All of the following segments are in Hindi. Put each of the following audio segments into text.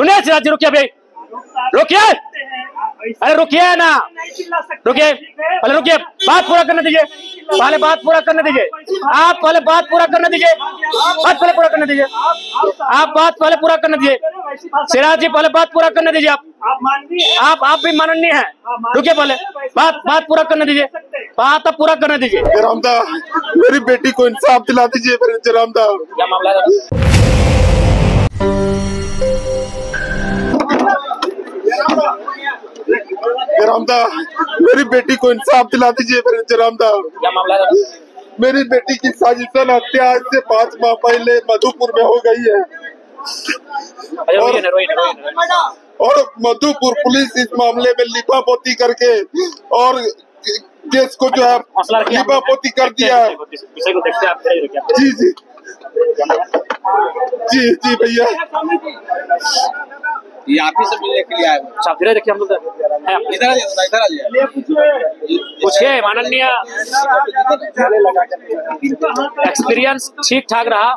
सुनिए सिराज जी, रुकिए भाई, रुकिए, अरे रुकिए ना, रुकिए, पहले रुकिए, बात पूरा करने दीजिए, पहले बात पूरा करने दीजिए, आप पहले बात पूरा करने दीजिए, बात पहले पूरा करने दीजिए, आप बात पहले पूरा करने दीजिए, सिराज जी पहले बात पूरा करने दीजिए, आप भी माननीय हैं, रुकिए, पहले बात पूरा करने दीजिए, बात अब पूरा करने दीजिए। जरामदा, मेरी बेटी को इंसाफ दिला दीजिए मेरे जरामदा। क्या मामला है? जरामदा, मेरी बेटी को इंसाफ दिला दीजिए मेरे जरामदा। क्या मामला है? मेरी बेटी की साजिशन हत्या आज से 5 माह पहले मधुपुर में हो गई है और मधुपुर पुलिस इस मामले में लिपापोती करके और केस को जो है लिपापोती कर दिया है। जी जी जी जी भैया, ये आप ही से मिलने के लिए आए हो? साहब धीरे देखिए, हम लोग इधर आ जाइए। पूछिए माननीय, एक्सपीरियंस ठीक ठाक रहा,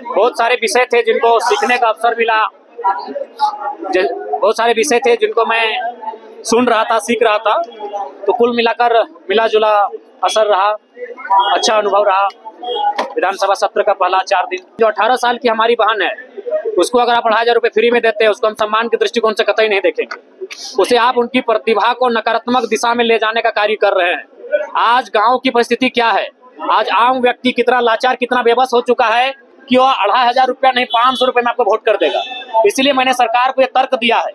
बहुत सारे विषय थे जिनको सीखने का अवसर मिला, बहुत सारे विषय थे जिनको मैं सुन रहा था, सीख रहा था, तो कुल मिलाकर मिला जुला असर रहा, अच्छा अनुभव रहा। विधानसभा सत्र का पहला 4 दिन, जो 18 साल की हमारी बहन है, उसको अगर आप 2,500 रुपए फ्री में देते हैं, उसको हम सम्मान के दृष्टिकोण से कतई नहीं देखेंगे, उसे आप उनकी प्रतिभा को नकारात्मक दिशा में ले जाने का कार्य कर रहे हैं। आज गांव की परिस्थिति क्या है, आज आम व्यक्ति कितना लाचार, कितना बेबस हो चुका है कि वो 2,500 रुपया नहीं 500 रुपए में आपको वोट कर देगा। इसलिए मैंने सरकार को यह तर्क दिया है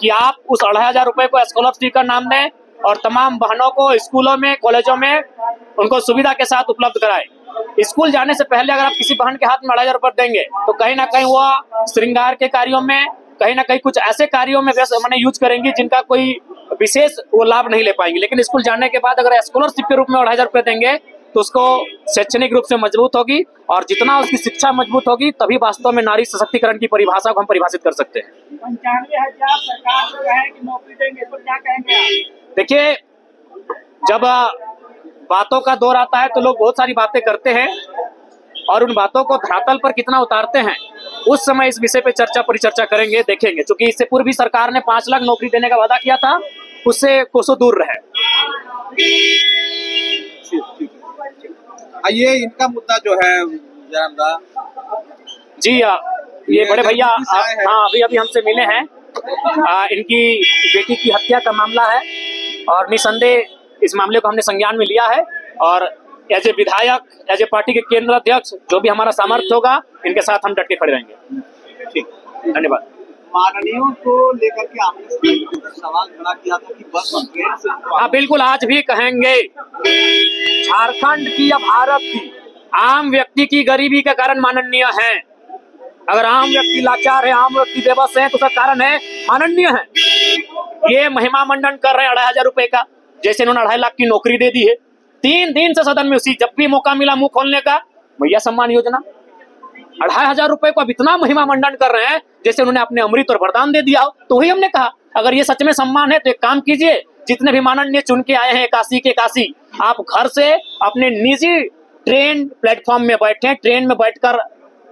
कि आप उस 2,500 रुपए को स्कॉलरशिप का नाम दें और तमाम बहनों को स्कूलों में, कॉलेजों में उनको सुविधा के साथ उपलब्ध कराएं। स्कूल जाने से पहले अगर आप किसी बहन के हाथ में 2,500 रुपए देंगे तो कहीं ना कहीं वो श्रृंगार के कार्यों में, कहीं ना कहीं कुछ ऐसे कार्यों में मैंने यूज करेंगी जिनका कोई विशेष वो लाभ नहीं ले पाएंगे। लेकिन स्कूल जाने के बाद अगर स्कॉलरशिप के रूप में 2,500 रुपए देंगे तो उसको शैक्षणिक रूप से मजबूत होगी, और जितना उसकी शिक्षा मजबूत होगी तभी वास्तव में नारी सशक्तिकरण की परिभाषा को हम परिभाषित कर सकते हैं। 95,000 सरकार जो है कि नौकरी देंगे, तो क्या कहेंगे? देखिए, जब बातों का दौर आता है तो लोग बहुत सारी बातें करते हैं और उन बातों को धरातल पर कितना उतारते हैं, उस समय इस विषय पे चर्चा परिचर्चा करेंगे, देखेंगे। क्योंकि इससे पूर्व भी सरकार ने 5 लाख नौकरी देने का वादा किया था, उससे कोसों दूर रहे। ये इनका मुद्दा जो है जरामदा जी, ये बड़े भैया हाँ अभी हमसे मिले हैं। इनकी बेटी की हत्या का मामला है और निसंदेह इस मामले को हमने संज्ञान में लिया है, और एज ए विधायक, एज ए पार्टी के केंद्र अध्यक्ष, जो भी हमारा सामर्थ्य होगा, इनके साथ हम डट के खड़े रहेंगे। ठीक, धन्यवाद। माननीयों को लेकर के आपने सवाल खड़ा किया था कि बस से, हाँ बिल्कुल, आज भी कहेंगे, झारखंड की या भारत की आम व्यक्ति की गरीबी के कारण माननीय है। अगर आम व्यक्ति लाचार है, आम व्यक्ति बेबस है, तो उसका कारण है माननीय है। ये महिमा मंडन कर रहे हैं 2,500 रुपए का, जैसे इन्होंने 2.5 लाख की नौकरी दे दी है। 3 दिन से सदन में उसी, जब भी मौका मिला मुंह खोलने का, भैया सम्मान योजना, 2,500 रुपए को अब इतना महिमा मंडन कर रहे हैं जैसे उन्होंने अपने अमृत और वरदान दे दिया हो। तो वही हमने कहा, अगर ये सच में सम्मान है तो एक काम कीजिए, जितने भी माननीय चुन के आए हैं काशी के काशी, आप घर से अपने निजी ट्रेन प्लेटफॉर्म में बैठे, ट्रेन में बैठकर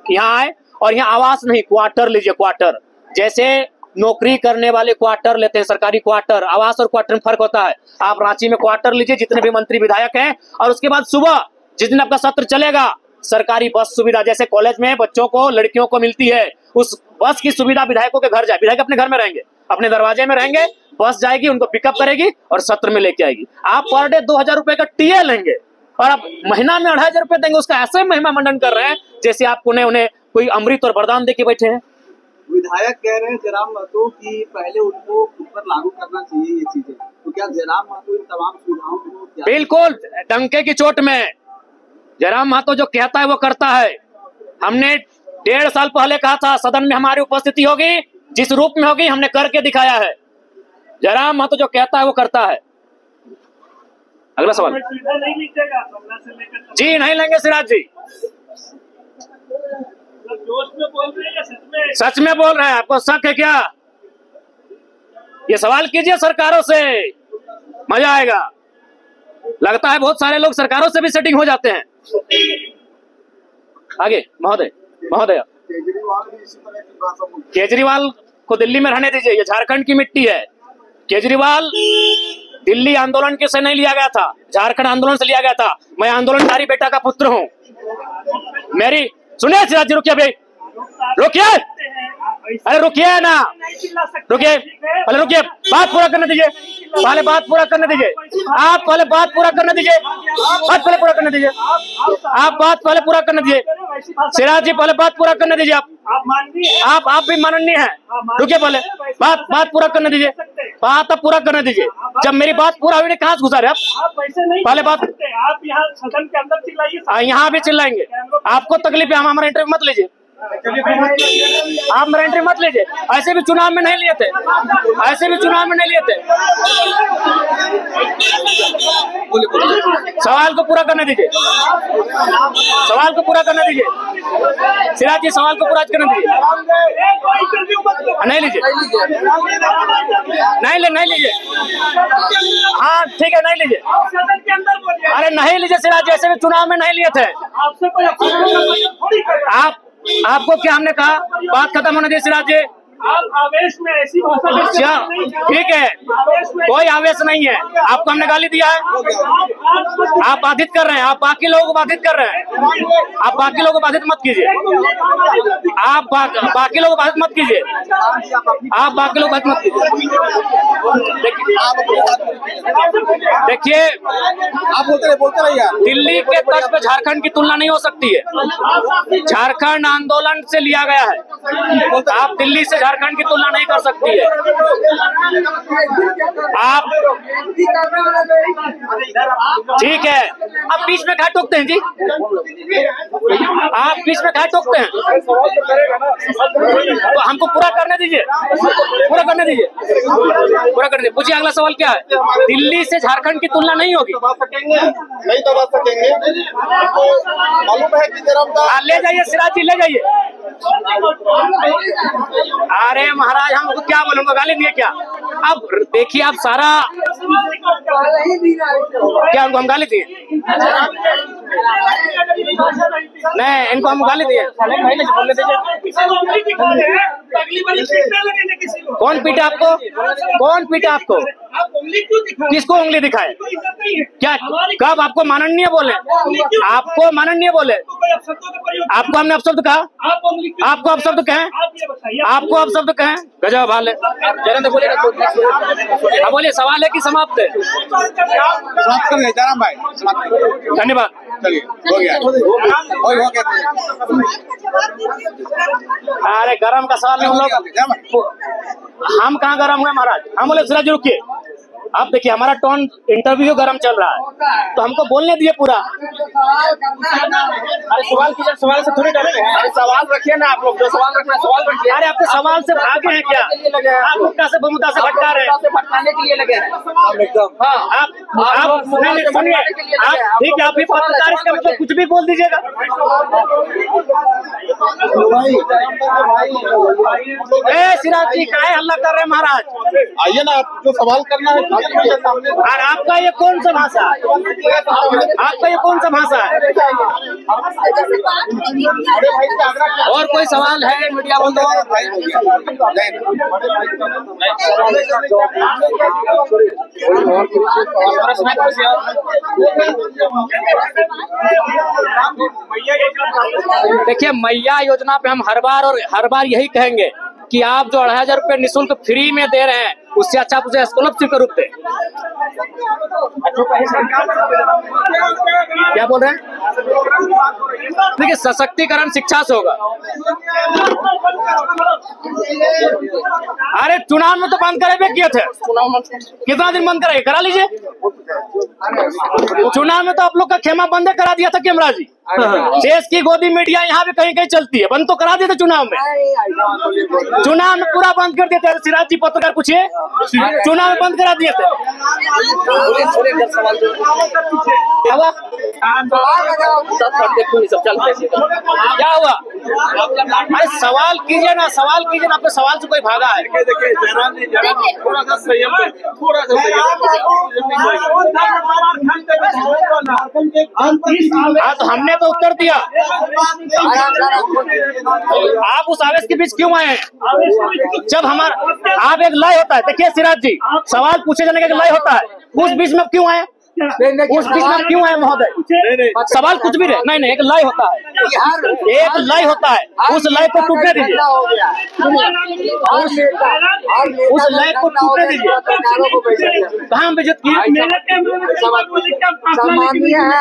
यहाँ आए और यहाँ आवास नहीं, क्वार्टर लीजिए। क्वार्टर जैसे नौकरी करने वाले क्वार्टर लेते हैं, सरकारी क्वार्टर, आवास और क्वार्टर में फर्क होता है। आप रांची में क्वार्टर लीजिए, जितने भी मंत्री विधायक हैं, और उसके बाद सुबह जिस दिन आपका सत्र चलेगा, सरकारी बस सुविधा, जैसे कॉलेज में बच्चों को, लड़कियों को मिलती है, उस बस की सुविधा विधायकों के घर जाए। विधायक अपने घर में रहेंगे, अपने दरवाजे में रहेंगे, बस जाएगी, उनको पिकअप करेगी और सत्र में लेके आएगी। आप पर डे 2,000 रुपए का टीए लेंगे और आप महीना में 2,500 रुपए देंगे, उसका ऐसे महिमा मंडन कर रहे हैं जैसे आप उन्हें कोई अमृत और वरदान दे के बैठे हैं। विधायक कह रहे हैं जयराम महतो कि पहले उनको खुद पर लागू करना चाहिए ये चीजें, तो क्या जयराम महतो इन तमाम सुविधाओं को? बिल्कुल, डंके की चोट में जयराम महतो जो कहता है वो करता है। हमने 1.5 साल पहले कहा था सदन में हमारी उपस्थिति होगी, जिस रूप में होगी हमने करके दिखाया है। जयराम महतो जो कहता है वो करता है। अगला सवाल। जी नहीं लेंगे सिराज जी, जोश में बोल रहे हैं या सच में? सच में बोल रहे हैं। आपको शक है क्या? ये सवाल कीजिए सरकारों से, मजा आएगा। लगता है बहुत सारे लोग सरकारों से भी सेटिंग हो जाते हैं। आगे महोदय, केजरीवाल भी इसी तरह की भाषा बोलते हैं। केजरीवाल को दिल्ली में रहने दीजिए, ये झारखंड की मिट्टी है। केजरीवाल दिल्ली आंदोलन के से नहीं लिया गया था, झारखंड आंदोलन से लिया गया था। मैं आंदोलनकारी बेटा का पुत्र हूँ। मेरी सुनिए सिराज जी, रुकिए भाई, रुकिए, अरे रुकिए ना, रुकिए, पहले रुकिए, बात पूरा करने दीजिए, पहले बात पूरा करने दीजिए, आप पहले बात पूरा करने दीजिए, बात पहले पूरा करने दीजिए, आप बात पहले पूरा करने दीजिए, सिराज जी पहले बात पूरा करने दीजिए, आप भी माननीय हैं, रुकिए, पहले बात पूरा करने दीजिए, बात अब पूरा करने दीजिए। जब मेरी बात पूरा हुई, कहाँ से घुसा रहे आप? पहले बात, आप यहाँ सदन के अंदर चिल्लाइए, यहाँ भी चिल्लाएंगे, आपको तकलीफ है, हम हमारा इंटरव्यू मत लीजिए, आप मेरा एंट्री मत लीजिए। ऐसे भी चुनाव में नहीं लिए थे, ऐसे भी चुनाव में नहीं लिए थे। सवाल को पूरा करने दीजिए, सवाल को पूरा करने दीजिए, सिराज जी सवाल को पूरा करने दीजिए। नहीं लीजिए, नहीं लीजिए, हाँ ठीक है, नहीं लीजिए, अरे नहीं लीजिए सिराज जी, ऐसे भी चुनाव में नहीं लिए थे। आपको क्या हमने कहा? बात खत्म होने दीजिए सिराज जी। आप आवेश में ऐसी भाषा, ठीक है, कोई आवेश नहीं है, आपको हमने गाली दिया है, आप बाधित कर रहे हैं, आप बाकी लोगों को बाधित कर रहे हैं, आप बाकी लोगों को बाधित मत कीजिए, आप बाकी लोगों को बाधित मत कीजिए, आप बाकी लोग बाधित मत कीजिए। देखिए, आप बोलते रहिए, दिल्ली के तर्ज पे झारखंड की तुलना नहीं हो सकती है, झारखंड आंदोलन से लिया गया है, आप दिल्ली से झारखंड की तुलना नहीं कर सकती है। आप ठीक है, आप बीच में क्या टोकते हैं जी? आप बीच में क्या टोकते हैं? तो हमको पूरा करने दीजिए, पूरा करने दीजिए, पूरा करने दीजिए। पूछिए अगला सवाल क्या है? दिल्ली से झारखंड की तुलना नहीं होगी, नहीं दबा सकेंगे, मालूम है कि ले जाइए सिराज जी, ले जाइए। अरे महाराज, हमको क्या बोलूंगा, गाली दिए क्या? अब देखिए, आप सारा क्या हमको हम गाली दिए? नहीं, इनको हम गाली दिए। कौन पीटा आपको? कौन पीटा आपको? किसको उंगली दिखाए? क्या कब आपको माननीय बोले? आपको माननीय बोले? आपको हमने अपशब्द कहा? आपको अपशब्द कहें? आपको अपशब्द कहें? गजब हाल है। बोलिए, सवाल है कि समाप्त है? धन्यवाद। चलिए, हो गया, हो गया। अरे गरम का सवाल नहीं, हम कहाँ गरम हुए महाराज? हम बोले सिराज रुकिए, आप देखिए हमारा टोन इंटरव्यू गरम चल रहा है, तो हमको बोलने दिए पूरा। अरे सवाल कीजिए, सवाल से थोड़ी डरेंगे। अरे सवाल रखिए ना, आप लोग जो सवाल रखना है सवाल रखिए। अरे आपके सवाल से भागे हैं क्या? आप मुद्दा से मुद्दा से भटका रहे हैं, भटकाने के लिए लगे हैं। आप सुनिए, आप ठीक है, आप भी पत्रकार, इसका मतलब कुछ भी बोल दीजिएगा। सिराज जी काहे हल्ला कर रहे हैं महाराज? आइए ना, आप जो सवाल करना है। और आपका ये कौन सा भाषा है? आपका ये कौन सा भाषा है? और कोई सवाल है मीडिया बंधु? देखिए, मैया योजना पे हम हर बार यही कहेंगे कि आप जो 2,500 रुपए निःशुल्क फ्री में दे रहे हैं, उससे अच्छा आप उसे स्कॉलरशिप के रूप में। क्या बोल रहे हैं? देखिए, सशक्तिकरण शिक्षा से होगा। अरे चुनाव में तो बंद करे किए थे, कितना दिन बंद कराए? करा लीजिए। चुनाव में तो आप लोग का खेमा बंद करा दिया था कैमरा जी। देश की गोदी मीडिया यहाँ भी कहीं कहीं चलती है, बंद तो करा दिए थे चुनाव में। चुनाव में पूरा बंद कर दिए थे। सिराज जी पत्रकार पूछिए, चुनाव में बंद करा दिए थे। क्या हुआ? अरे सवाल कीजिए ना, सवाल कीजिए ना, आपके सवाल से कोई भागा है? तो हमने मैंने तो उत्तर दिया। आप उस आवेश के बीच क्यों आए हैं? जब हमारा आप एक लय होता है, देखिए सिराज जी, सवाल पूछे जाने का एक लय होता है, उस बीच में क्यों आए? उस बीच में क्यों आए महोदय? सवाल कुछ भी रहे, नहीं एक लय होता है, एक लय होता है, उस लय को टूटने दीजिए, उस लय को टूटने दीजिए। कहाँ हम बेइज्जत किए? सम्मानीय है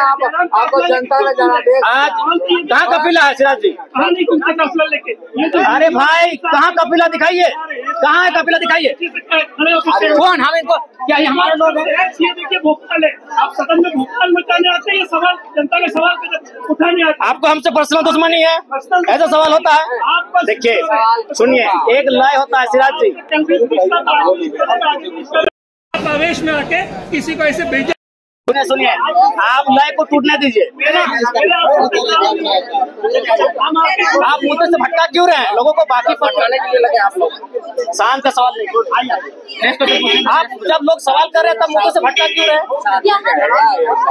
आपको जनता ने जाना दे। आज कहाँ कपिला है सिराज जी? अरे भाई कहाँ कपिला दिखाइए, कहाँ है कपिला दिखाइए। कौन? हम इनको क्या ये हमारे लोग हैं? देखिए भोपाल है, आप सदन में भोपाल मचाने आते हैं, ये सवाल जनता के सवाल पे उठाने आते हैं। आपको हमसे पर्सनल दुश्मनी है? ऐसा सवाल होता है? देखिए सुनिए, एक लय होता है सिराज जी। आवेश में आके किसी को ऐसे बेइज्जत सुनिए, आप लय को टूटने दीजिए। आप मुद्दे से भटका क्यों रहे हैं? लोगों को बाकी पढ़ाने के लिए लगे आप लोग। शांत का सवाल नहीं। आप जब लोग सवाल कर रहे हैं तब मुद्दे से भटका क्यों रहे?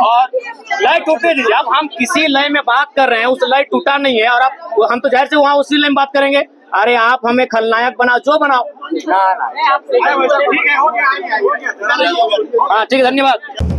और लय टूटने दीजिए। अब हम किसी लय में बात कर रहे हैं, उस लय टूटा नहीं है, और आप हम तो जाहिर से वहाँ उसी लय में बात करेंगे। अरे आप हमें खलनायक बनाओ, जो बनाओ। हाँ ठीक है, धन्यवाद।